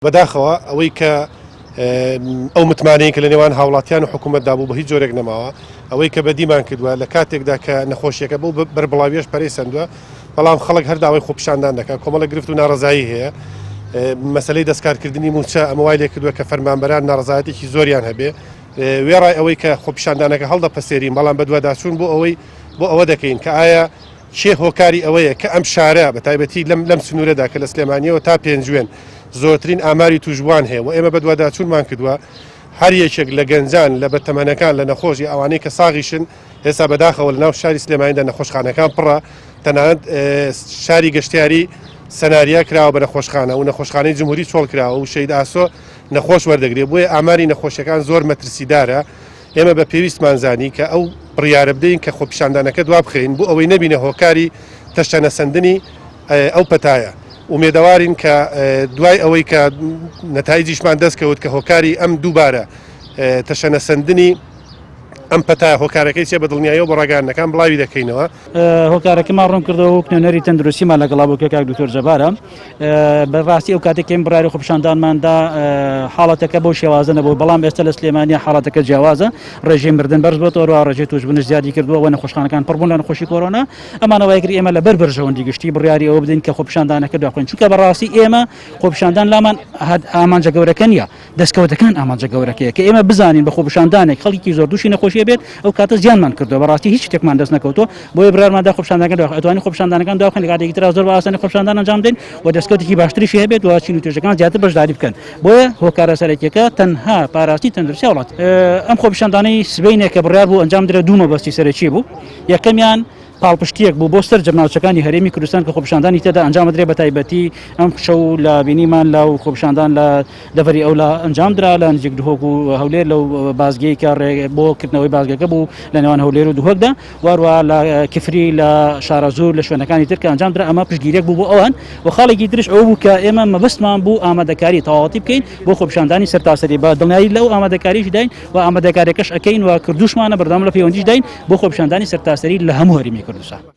بەداخەوە ئەوەی کە ئەو متمانەیە کە لە نێوان هاوڵاتیان و حکوومەتدا بوو بە هیچ جۆرێک نەماوە ئەوەی کە بەدیمان کردووە لە کاتێکدا کە نەخۆشیەکە بۆ بەربڵاویش پەرەی سندووە بەڵام خەڵک هەرداوای خۆپیشاندان دەکات کۆمەڵە گرفت و ناڕزایی هەیە مەسلەی دەستکارکردنی موچە ئەمە وای لێ کردووە کە فەرمانبەران ناڕزایەتێکی زۆریان هەبێ وێڕای ئەوەی کە خۆپیشاندانەکە هەڵدەپەسێرین بەڵام بەدواداچوون بۆ ئەوە دەکەین کە ئایا چێ هۆکاری ئەوەیە کە ئەم شارە بە تایبەتی لەم سنوورەدا کە لە سلێمانیەوە تا پێنجوێن زۆرترین ئاماری توشبوان هەیە و ئێمە بەدواداچوونمان کردووە هەر یەکێک لە گەنجان لە بەتەمەنەکان لە نەخۆشی ئەوانەی کە ساغیشن ئێستا بەداخەوە لە ناو شاری سلێمانیدا نەخۆشخانەکان پڕە تەنانەت شاری گەشتیاری سەناریا کراوە بە نەخۆشخانە و نەخۆشخانەی جمهوری چۆڵ کراوە و شەید ئاسۆ نەخۆش وەردەگرێت بۆیە ئاماری نەخۆشیەکان زۆر مەترسیدارە ئێمە بە پێویستمان زانی کە ئەو بڕیارە بدەین کە خۆپیشاندانەکە دوا بخەین بۆ ئەوەی نەبینە هۆکاری تەشەنەسەندنی ئەو پەتایە ومێدەوارین کە دوای ئەوەی کە نەتایجیشمان دەستکەوت کە هۆکاری ئەم دووبارە تەشەنەسەندنی ئەم پەتایە هۆکارەکەی چێ بە دڵنیاییەوە بە ڕاگەیاندنەکان بڵاوی دەکەینەوە هۆکارەکەمان ڕوون کردەوە و نوێنەری تەندروستیمان لەگەڵا بوو کە کاک دکتۆر جەبارە بەڕاستی ئەو کاتێکم بڕاری خۆپیشاندانماندا حاڵەتەکە بۆ شێوازە نەبوو بەڵام ئێستا لە سلێمانیا حاڵەتەکە جیاوازە ڕێژەی مردن بەرز بۆتەوە ڕێژەی توشبوونش زیادی کردووە و نەخۆشخانەکان پڕبوون لە نەخۆشی کۆرۆنا ئەمانەوەی کرد ئێمە لە بەرژەوەندی گشتی بڕیاری ئەوە بدەین کە خۆپیشاندانەکە دواخۆین چونکە بەڕاستی ئێمە خۆپیشاندان لامان ئامانجە گەورەکە نییە دەستکەوتەکان ئامانجە گەورەکەیە کە ئێمە بزانین بە خۆپیشاندانێک خەڵکی زۆر دووشی نەخۆشیە بێت ئەو کاتە زیانمان کردووە بەڕاستی هیچ شتێکمان دەست نەکەوتۆ بۆیە برارماندا خۆپیشاندانەکان ئەتوانین خۆپیشاندانەکان داخن لە کاتێکی ترا زۆر بە ئاسانی خۆپیشاندان ئەنجام بدەین و دەستکەوتێکی باشتریشی هەبێت و چین و توێژەکان زیاتر بەشداری بکەن بۆیە هۆکارە سەرەکیەکە تەنها پاراستی تەندروستی وڵات ئەم خۆپیشاندانەی سبەینێک کە بڕیار بوو ئەنجام درێ دوو مەبەستی سەرەکی بوو یەکەمیان پاڵپشتیەک بوو بۆ سەر جەمناوچەکانی هەرێمی کوردستان کە خۆپیشاندانی تێدا ئەنجام درێ بە تایبەتی ئەم شەو لە بینیمان لەو خۆپیشاندان لە دەڤەری ئەولا ئەنجام درا لە نزیک دهۆک و هەولێر لەو بازگەی کە بۆ کردنەوەی بازگەکە بوو لە نێوان هەولێر و دهۆکدا واروە لە کفری لە شارەزوور لە شوێنەکانی تر کە ئەنجام درا ئەمە پشتگیریەک بوو بۆ ئەوان و خاڵێکی ترش ئەوە بوو کە ئێمە مەبەستمان بوو ئامادەکاری تەواوەتی بکەین بۆ خۆپیشاندانی سەرتاسەری بە دڵنیایی لەو ئامادەکاریش داین و ئامادەکاریەکەش ئەکەین و کردوشمانە بەردەوام لە پەیوەندیش داین بۆ خۆپیشاندانی سەرتاسەری لە هەموو هەرێمی کوردستان